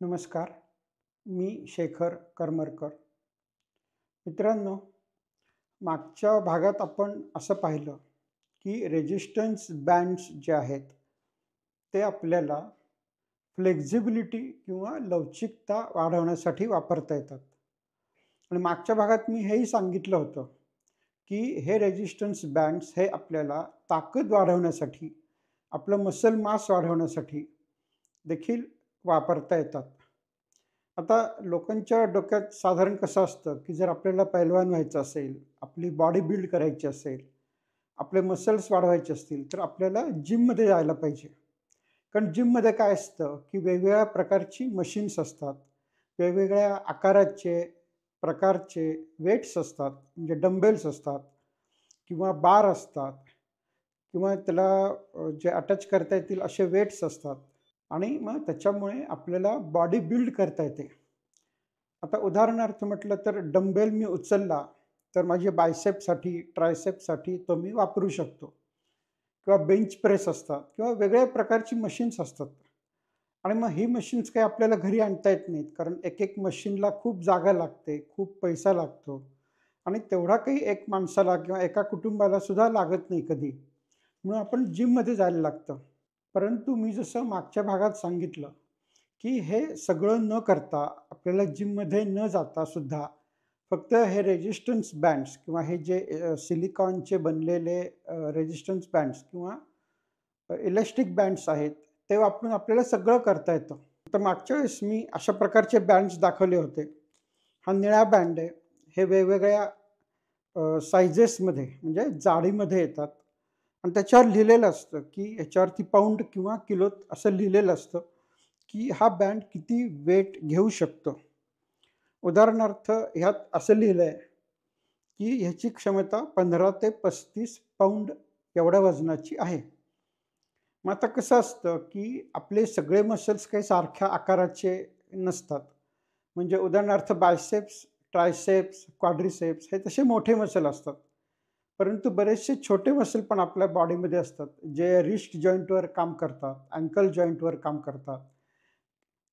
नमस्कार. मी शेखर करमरकर. मित्रांनो, मागच्या भागात आपण असं पाहिलं, की रेझिस्टन्स बँड्स जे आहेत, ते आपल्याला फ्लेक्सिबिलिटी किंवा लवचिकता वाढवण्यासाठी वापरता येतात. आणि मागच्या भागात मी हेही सांगितलं होतं, की हे रेझिस्टन्स बँड्स हे आपल्याला ताकद वाढवण्यासाठी, आपलं मसल मास वाढवण्यासाठी देखील वापरता येतात. आता लोकांच्या डोक्यात साधारण कसं असतं, की जर आपल्याला पैलवान व्हायचं असेल, आपली बॉडी बिल्ड करायची असेल, आपले मसल्स वाढवायचे असतील, तर आपल्याला जिममध्ये जायला पाहिजे. कारण जिममध्ये काय असतं, की वेगवेगळ्या प्रकारची मशीन्स असतात. वेगवेगळ्या आकाराचे, प्रकारचे वेट्स असतात, म्हणजे डंबेल्स असतात किंवा बार असतात किंवा त्याला जे अटॅच करता येतील असे वेट्स असतात आणि मग त्याच्यामुळे आपल्याला बॉडी बिल्ड करता येते. आता उदाहरणार्थ म्हटलं तर डंबेल मी उचलला, तर माझे बायसेपसाठी, ट्रायसेपसाठी तो मी वापरू शकतो किंवा बेंच प्रेस असतात किंवा वेगळ्या प्रकारची मशीन्स असतात. आणि मग ही मशीन्स काही आपल्याला घरी आणता येत नाहीत. कारण एक मशीनला खूप जागा लागते, खूप पैसा लागतो आणि तेवढा काही एक माणसाला किंवा एका कुटुंबाला सुद्धा लागत नाही कधी. म्हणून आपण जिममध्ये जायला लागतं. परंतु मी जसं मागच्या भागात सांगितलं, की हे सगळं न करता आपल्याला जिममध्ये न जाता सुद्धा फक्त हे रेझिस्टन्स बँड्स किंवा हे जे सिलिकॉनचे बनलेले रेझिस्टन्स बँड्स किंवा इलास्टिक बँड्स आहेत, ते वापरून आपल्याला सगळं करता येतं. तर मागच्या वेळेस मी अशा प्रकारचे बँड्स दाखवले होते. हा निळा बँड आहे. हे वेगवेगळ्या साइजेसमध्ये म्हणजे जाडीमध्ये येतात आणि त्याच्यावर लिहिलेलं असतं, की ह्याच्यावरती पाऊंड किंवा किलोत असं लिहिलेलं असतं, की हा बँड किती वेट घेऊ शकतो. उदाहरणार्थ ह्यात असं लिहिलं आहे, की ह्याची क्षमता 15 ते 35 पाऊंड एवढ्या वजनाची आहे. मग आता कसं असतं, की आपले सगळे मसल्स काही सारख्या आकाराचे नसतात. म्हणजे उदाहरणार्थ बायसेप्स, ट्रायसेप्स, क्वाड्रिसेप्स हे तसे मोठे मसल असतात. परंतु बरेचसे छोटे मसल पण आपल्या बॉडीमध्ये असतात, जे रिस्ट जॉइंटवर काम करतात, अँकल जॉइंटवर काम करतात.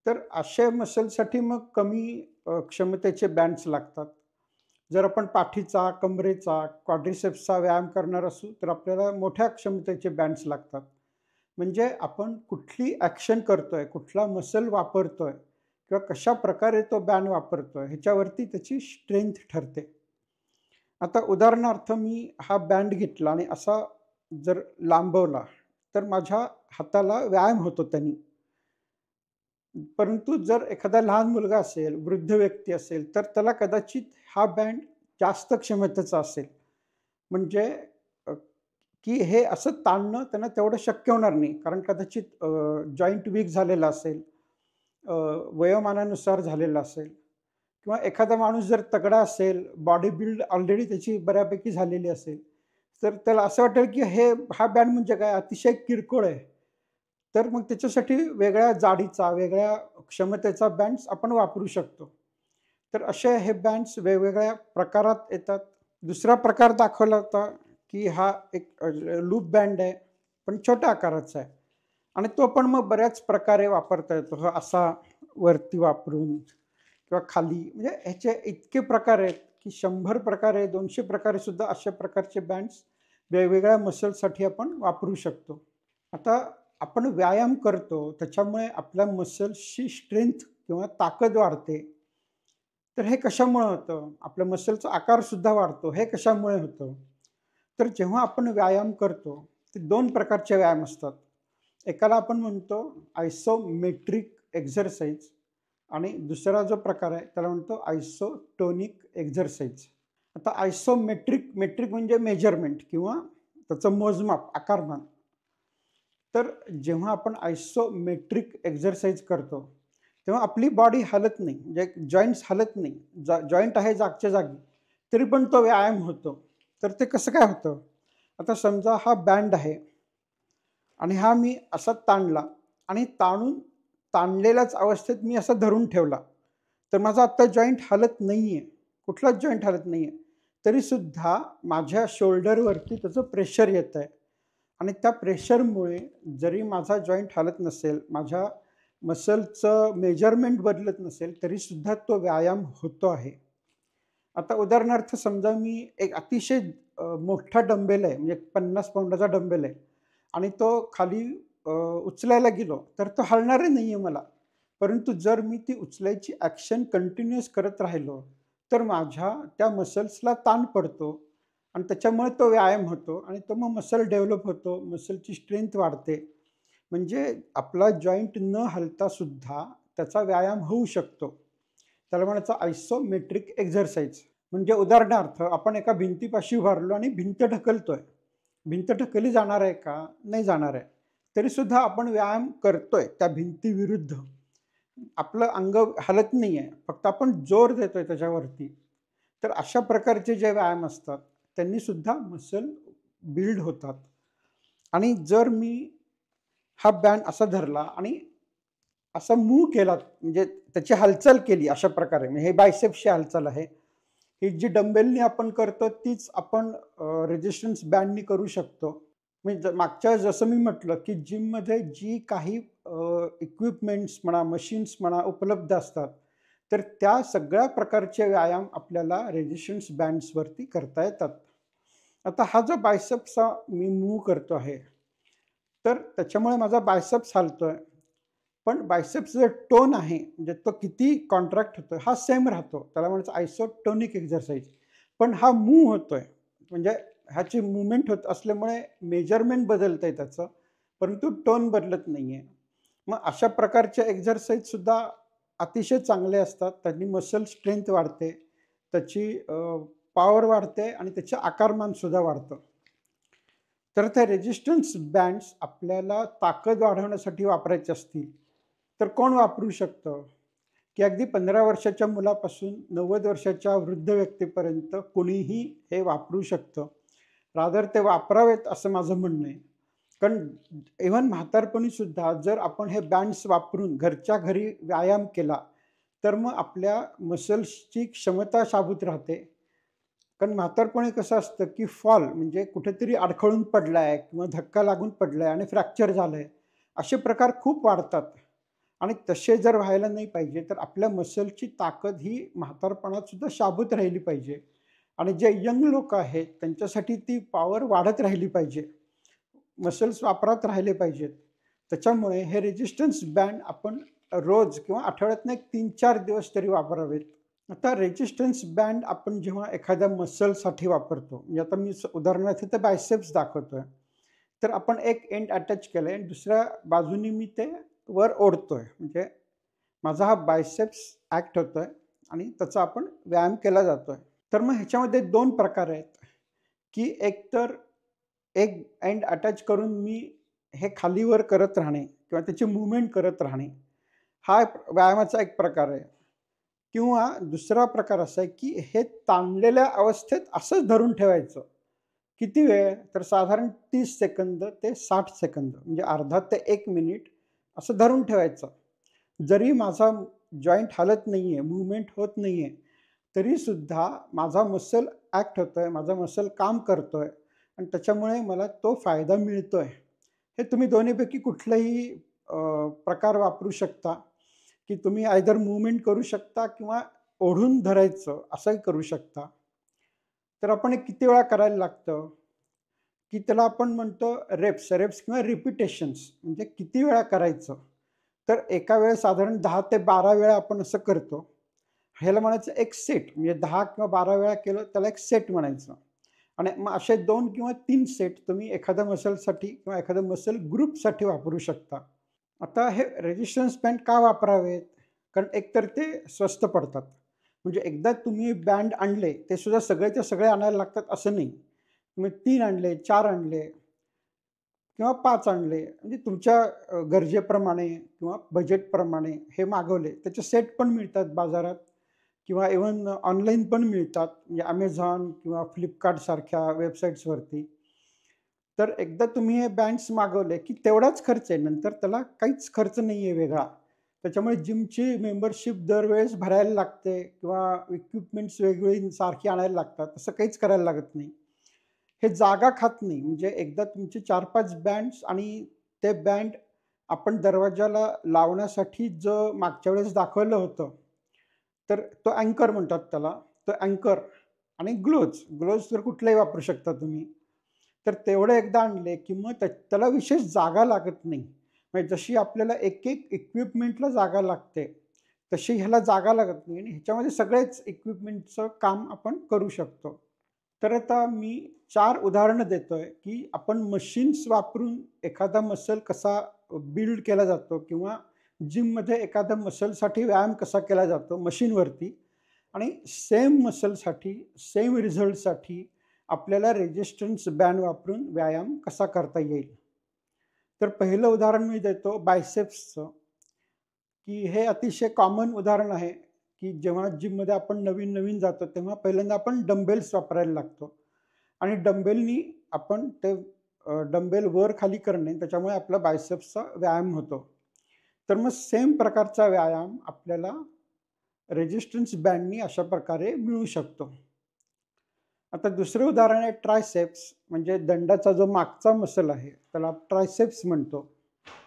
तर अशा मसलसाठी मग कमी क्षमतेचे बँड्स लागतात. जर आपण पाठीचा, कमरेचा, क्वाड्रिसेप्सचा व्यायाम करणार असू, तर आपल्याला मोठ्या क्षमतेचे बँड्स लागतात. म्हणजे आपण कुठली ॲक्शन करतोय, कुठला मसल वापरतोय किंवा कशाप्रकारे तो बँड वापरतोय, ह्याच्यावरती त्याची स्ट्रेंथ ठरते. आता उदाहरणार्थ मी हा बँड घेतला आणि असा जर लांबवला, तर माझ्या हाताला व्यायाम होतो त्यानी. परंतु जर एखादा लहान मुलगा असेल, वृद्ध व्यक्ती असेल, तर त्याला कदाचित हा बँड जास्त क्षमतेचा असेल. म्हणजे अ, की हे असं ताणणं त्यांना तेवढं शक्य होणार नाही. कारण कदाचित जॉइंट वीक झालेला असेल, अ, वयोमानानुसार झालेला असेल किंवा एखादा माणूस जर तगडा असेल, बॉडी बिल्ड ऑलरेडी त्याची बऱ्यापैकी झालेली असेल, तर त्याला असं वाटेल की हा बँड म्हणजे काय अतिशय किरकोळ आहे. तर मग त्याच्यासाठी वेगळ्या जाडीचा, वेगळ्या क्षमतेचा बँड्स आपण वापरू शकतो. तर असे हे बँड्स वेगवेगळ्या प्रकारात येतात. दुसरा प्रकार दाखवला होता, की हा एक लूप बँड आहे, पण छोट्या आकाराचा आहे आणि तो पण मग बऱ्याच प्रकारे वापरता येतो. हा असा वरती वापरून किंवा खाली म्हणजे ह्याचे इतके प्रकार आहेत, की 100 प्रकारे, 200 प्रकारे सुद्धा अशा प्रकारचे बँड्स वेगवेगळ्या मसल्ससाठी आपण वापरू शकतो. आता आपण व्यायाम करतो, त्याच्यामुळे आपल्या मसल्सची स्ट्रेंथ किंवा ताकद वाढते. तर हे कशामुळे होतं? आपल्या मसलचा आकारसुद्धा वाढतो. हे कशामुळे होतं? तर जेव्हा आपण व्यायाम करतो, ते 2 प्रकारचे व्यायाम असतात. एकाला आपण म्हणतो आयसोमेट्रिक एक्झरसाइज आणि दुसरा जो प्रकार आहे त्याला म्हणतो आयसोटोनिक एक्झरसाइज. आता आयसोमेट्रिक मेट्रिक म्हणजे मेजरमेंट किंवा त्याचं मोजमाप, आकारमान. तर जेव्हा आपण आयसोमेट्रिक एक्झरसाइज करतो, तेव्हा आपली बॉडी हलत नाही. म्हणजे जॉइंट्स हलत नाही. जॉइंट आहे जागच्या जागी, तरी पण तो व्यायाम होतो. तर ते कसं काय होतं? आता समजा हा बँड आहे आणि हा मी असा ताणला आणि ताणलेल्याच अवस्थेत मी असा धरून ठेवला. तर माझा आत्ता जॉइंट हलत नाहीये. कुठलाच जॉइंट हलत नाहीये. तरीसुद्धा माझ्या शोल्डरवरती त्याचं प्रेशर येतंय आणि त्या प्रेशरमुळे जरी माझा जॉइंट हलत नसेल, माझ्या मसलचं मेजरमेंट बदलत नसेल तरीसुद्धा तो व्यायाम होतो आहे. आता उदाहरणार्थ समजा मी एक अतिशय मोठा डंबेल आहे, म्हणजे 50 पाउंडाचा डंबेल आहे आणि तो खाली उचलायला गेलो, तर तो हलणारही नाही आहे मला. परंतु जर मी ती उचलायची ॲक्शन कंटिन्यूअस करत राहिलो, तर माझ्या त्या मसल्सला ताण पडतो आणि त्याच्यामुळे तो व्यायाम होतो आणि तो मग मसल डेव्हलप होतो, मसलची स्ट्रेंथ वाढते. म्हणजे आपला जॉइंट न हलता सुद्धा त्याचा व्यायाम होऊ शकतो. त्याला म्हणायचं आयसोमेट्रिक एक्झरसाइज. म्हणजे उदाहरणार्थ आपण एका भिंतीपाशी उभारलो आणि भिंत ढकलतोय. भिंत ढकलली जाणार आहे का? नाही जाणार आहे. तरीसुद्धा आपण व्यायाम करतोय त्या भिंतीविरुद्ध. आपलं अंग हलत नाही आहे. फक्त आपण जोर देतोय त्याच्यावरती. तर अशा प्रकारचे जे व्यायाम असतात, त्यांनी सुद्धा मसल बिल्ड होतात. आणि जर मी हा बँड असा धरला आणि असा मूव्ह केला, म्हणजे त्याची हालचाल केली अशा प्रकारे, म्हणजे हे बायसेप्सची हालचाल आहे. ही जी डंबेलनी आपण करतो तीच आपण रेझिस्टन्स बँडनी करू शकतो. म्हणजे मागच्या जसं मी म्हटलं, की जिममध्ये जी काही इक्विपमेंट्स म्हणा, मशीन्स म्हणा उपलब्ध असतात, तर त्या सगळ्या प्रकारचे व्यायाम आपल्याला रेझिस्टन्स बँड्सवरती करता येतात. आता हा जो बायसेप्सचा मी मूव्ह करतो आहे, तर त्याच्यामुळे माझा बायसेप्स हालतोय. पण बायसेप्सचा जो टोन आहे, म्हणजे तो किती कॉन्ट्रॅक्ट होतोय हा सेम राहतो. त्याला म्हणायचं आयसोटोनिक एक्झरसाइज. पण हा मूव्ह होतोय, म्हणजे ह्याची मूव्हमेंट होत असल्यामुळे मेजरमेंट बदलतंय त्याचं, परंतु टोन बदलत नाहीये. मग अशा प्रकारचे एक्झरसाइजसुद्धा अतिशय चांगले असतात. त्यांनी मसल स्ट्रेंथ वाढते, त्याची पॉवर वाढते आणि त्याचं आकारमानसुद्धा वाढतं. तर त्या रेझिस्टन्स बँड्स आपल्याला ताकद वाढवण्यासाठी वापरायचे असतील, तर कोण वापरू शकतं? की अगदी 15 वर्षाच्या मुलापासून 90 वर्षाच्या वृद्ध व्यक्तीपर्यंत कोणीही हे वापरू शकतं. रादर ते वापरावेत असं माझं म्हणणं आहे. कारण इव्हन म्हातारपणीसुद्धा जर आपण हे बँड्स वापरून घरच्या घरी व्यायाम केला, तर मग आपल्या मसल्सची क्षमता शाबूत राहते. कारण म्हातारपणी कसं असतं, की फॉल म्हणजे कुठेतरी अडखळून पडलाय किंवा धक्का लागून पडलाय आणि फ्रॅक्चर झालंय. असे प्रकार खूप वाढतात आणि तसे जर व्हायला नाही पाहिजे, तर आपल्या मसलची ताकद ही म्हातारपणात सुद्धा शाबूत राहिली पाहिजे आणि जे यंग लोक आहेत, त्यांच्यासाठी ती पॉवर वाढत राहिली पाहिजे. मसल्स वापरात राहिले पाहिजेत. त्याच्यामुळे हे रेझिस्टन्स बँड आपण रोज किंवा आठवड्यातनं एक 3-4 दिवस तरी वापरावेत. आता रेझिस्टन्स बँड आपण जेव्हा एखाद्या मसलसाठी वापरतो, म्हणजे आता मी उदाहरणार्थ इथे बायसेप्स दाखवतोय. तर आपण एक एंड अटॅच केलंय आणि दुसऱ्या बाजूनी मी ते वर ओढतोय. म्हणजे माझा हा बायसेप्स ॲक्ट होतोय आणि त्याचा आपण व्यायाम केला जातोय. तर मग ह्याच्यामध्ये 2 प्रकार आहेत, की एकतर एक एंड अटॅच करून मी हे खालीवर करत राहणे किंवा त्याची मूव्हमेंट करत राहणे. हा व्यायामाचा एक प्रकार आहे. किंवा दुसरा प्रकार असा आहे, की हे ताणलेल्या अवस्थेत असंच धरून ठेवायचं. किती वेळ? तर साधारण 30 सेकंद ते 60 सेकंद, म्हणजे अर्धा ते 1 मिनिट असं धरून ठेवायचं. जरी माझा जॉइंट हलत नाहीये, मूव्हमेंट होत नाहीये, तरीसुद्धा माझा मसल ॲक्ट होतोय, माझा मसल काम करतोय आणि त्याच्यामुळे मला तो फायदा मिळतोय. हे तुम्ही दोन्हीपैकी कुठलाही प्रकार वापरू शकता, की तुम्ही आयदर मूव्हमेंट करू शकता किंवा ओढून धरायचं असंही करू शकता. तर आपण हे किती वेळा करायला लागतं, की त्याला आपण म्हणतो रेप्स रेप्स किंवा रिपिटेशन्स, म्हणजे किती वेळा करायचं. तर एका वेळेस साधारण 10 ते 12 वेळा आपण असं करतो. ह्याला म्हणायचं एक सेट, म्हणजे 10 किंवा 12 वेळा केलं त्याला एक सेट म्हणायचं. आणि मग असे 2 किंवा 3 सेट तुम्ही एखाद्या मसलसाठी किंवा एखाद्या मसल ग्रुपसाठी वापरू शकता. आता हे रेझिस्टन्स बँड का वापरावेत? कारण एकतर ते स्वस्त पडतात. म्हणजे एकदा तुम्ही बँड आणले, ते सुद्धा सगळेच्या सगळे आणायला लागतात असं नाही. तुम्ही 3 आणले, 4 आणले किंवा 5 आणले, म्हणजे तुमच्या गरजेप्रमाणे किंवा बजेटप्रमाणे हे मागवले. त्याचे सेट पण मिळतात बाजारात किंवा इव्हन ऑनलाईन पण मिळतात. म्हणजे Amazon किंवा Flipkart सारख्या वेबसाईट्सवरती. तर एकदा तुम्ही हे बँड्स मागवले, की तेवढाच खर्च आहे. नंतर त्याला काहीच खर्च नाही आहे वेगळा. त्याच्यामुळे जिमची मेंबरशिप दरवेळेस भरायला लागते किंवा इक्विपमेंट्स वेगवेगळी सारखी आणायला लागतात. असं काहीच करायला लागत नाही. हे जागा खात नाही. म्हणजे एकदा तुमचे 4-5 बँड्स आणि ते बँड आपण दरवाजाला लावण्यासाठी जो मागच्या वेळेस दाखवलं होतं, तर तो अँकर म्हणतात त्याला. तो अँकर आणि ग्लोव्हज तर कुठलेही वापरू शकता तुम्ही. तर तेवढे एकदा आणले, की मग त्याला विशेष जागा लागत नाही. म्हणजे जशी आपल्याला एक-एक इक्विपमेंटला जागा लागते, तशी ह्याला जागा लागत नाही आणि ह्याच्यामध्ये सगळेच इक्विपमेंटचं काम आपण करू शकतो. तर आता मी 4 उदाहरणं देतोय, की आपण मशीन्स वापरून एखादा मसल कसा बिल्ड केला जातो किंवा जिममध्ये एखाद्या मसलसाठी व्यायाम कसा केला जातो मशीनवरती आणि सेम मसलसाठी, सेम रिझल्टसाठी आपल्याला रेझिस्टन्स बँड वापरून व्यायाम कसा करता येईल. तर पहिलं उदाहरण मी देतो बायसेप्सचं, की हे अतिशय कॉमन उदाहरण आहे, की जेव्हा जिममध्ये आपण नवीन-नवीन जातो, तेव्हा पहिल्यांदा आपण डंबेल्स वापरायला लागतो आणि डंबेलनी आपण ते डंबेल वर-खाली करणे, त्याच्यामुळे आपला बायसेप्सचा व्यायाम होतो. तर मग सेम प्रकारचा व्यायाम आपल्याला रेझिस्टन्स बँडनी अशा प्रकारे मिळू शकतो. आता दुसरं उदाहरण आहे ट्रायसेप्स म्हणजे दंडाचा जो मागचा मसल आहे, त्याला ट्रायसेप्स म्हणतो.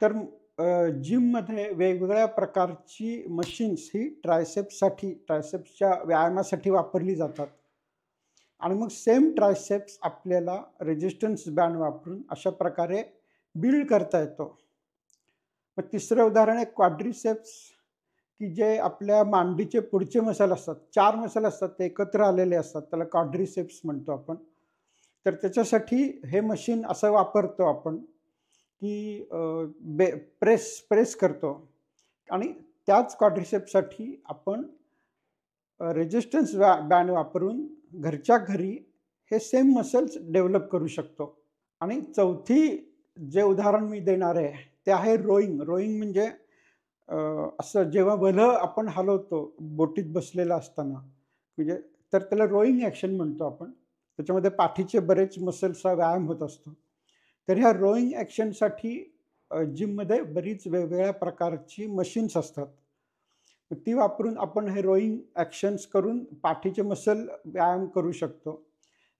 तर जिममध्ये वेगवेगळ्या प्रकारची मशीन्स ही ट्रायसेप्सच्या व्यायामासाठी वापरली जातात आणि मग सेम ट्रायसेप्स आपल्याला रेझिस्टन्स बँड वापरून अशा प्रकारे बिल्ड करता येतो. मग तिसरं उदाहरण आहे क्वाड्रिसेप्स, की जे आपल्या मांडीचे पुढचे मसल असतात. 4 मसल असतात ते एकत्र आलेले असतात. त्याला क्वाड्रिसेप्स म्हणतो आपण. तर त्याच्यासाठी हे मशीन असं वापरतो आपण, की प्रेस प्रेस करतो आणि त्याच क्वाड्रिसेप्ससाठी आपण रेझिस्टन्स बँड वापरून घरच्या घरी हे सेम मसल्स डेव्हलप करू शकतो. आणि चौथी जे उदाहरण मी देणार आहे, ते आहे रोईंग. रोईंग म्हणजे असं जेव्हा वल्ह आपण हलवतो बोटीत बसलेला असताना, म्हणजे तर त्याला रोईंग ॲक्शन म्हणतो आपण. त्याच्यामध्ये पाठीचे बरेच मसल्सचा व्यायाम होत असतो. तर ह्या रोईंग ॲक्शनसाठी जिममध्ये बरीच वेगवेगळ्या प्रकारची मशीन्स असतात. ती वापरून आपण हे रोईंग ॲक्शन्स करून पाठीचे मसल व्यायाम करू शकतो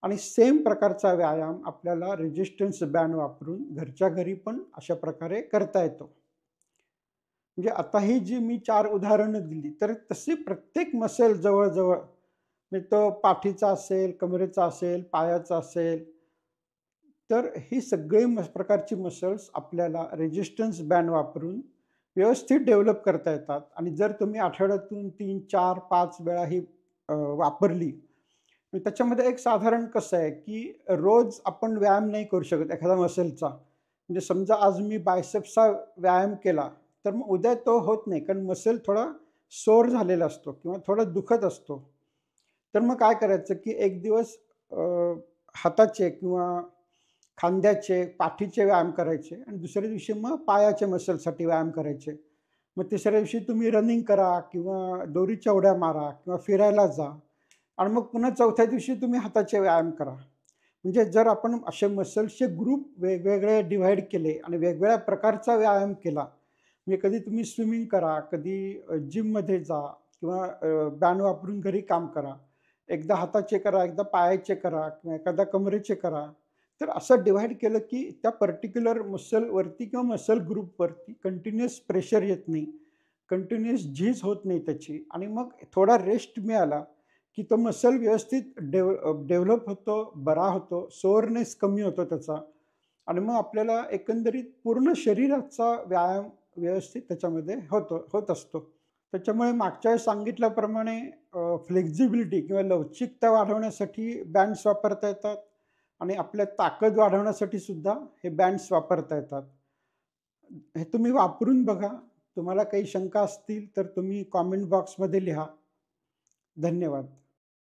आणि सेम प्रकारचा व्यायाम आपल्याला रेझिस्टन्स बँड वापरून घरच्या घरी पण अशा प्रकारे करता येतो. म्हणजे आता ही जी मी 4 उदाहरणं दिली, तर तशी प्रत्येक मसल जवळ-जवळ म्हणजे तो पाठीचा असेल, कमरेचा असेल, पायाचा असेल, तर ही सगळी प्रकारची मसल्स आपल्याला रेझिस्टन्स बँड वापरून व्यवस्थित डेव्हलप करता येतात आणि जर तुम्ही आठवड्यातून 3, 4, 5 वेळा ही वापरली, तर त्याच्यामध्ये एक साधारण कसं आहे, की रोज आपण व्यायाम नाही करू शकत एखाद्या मसलचा. म्हणजे समजा आज मी बायसेप्सचा व्यायाम केला, तर मग उद्या तो होत नाही कारण मसल थोडा सोर झालेला असतो किंवा थोडा दुखत असतो. तर मग काय करायचं, की एक दिवस हाताचे किंवा खांद्याचे, पाठीचे व्यायाम करायचे आणि दुसऱ्या दिवशी मग पायाच्या मसलसाठी व्यायाम करायचे. मग तिसऱ्या दिवशी तुम्ही रनिंग करा किंवा दोरीच्या उड्या मारा किंवा फिरायला जा आणि मग पुन्हा चौथ्या दिवशी तुम्ही हाताचे व्यायाम करा. म्हणजे जर आपण असे मसल्सचे ग्रुप वेगवेगळे डिव्हाईड केले आणि वेगवेगळ्या प्रकारचा व्यायाम केला, म्हणजे कधी तुम्ही स्विमिंग करा, कधी जिममध्ये जा किंवा बँड वापरून घरी काम करा. एकदा हाताचे करा, एकदा पायाचे करा किंवा एखादा कमरेचे करा. तर असं डिव्हाईड केलं, की त्या पर्टिक्युलर मसलवरती किंवा मसल ग्रुपवरती कंटिन्युअस प्रेशर येत नाही. कंटिन्युअस झीज होत नाही त्याची आणि मग थोडा रेस्ट मिळाला, की तो मसल व्यवस्थित डेव्हलप होतो, बरा होतो, सोअरनेस कमी होतो त्याचा आणि मग आपल्याला एकंदरीत पूर्ण शरीराचा व्यायाम व्यवस्थित त्याच्यामध्ये होत असतो. त्याच्यामुळे मागच्या वेळेस सांगितल्याप्रमाणे फ्लेक्सिबिलिटी किंवा लवचिकता वाढवण्यासाठी बँड्स वापरता येतात आणि आपल्या ताकद वाढवण्यासाठी सुद्धा हे बँड्स वापरता येतात. हे तुम्ही वापरून बघा. तुम्हाला काही शंका असतील तर तुम्ही कॉमेंट बॉक्समध्ये लिहा. धन्यवाद.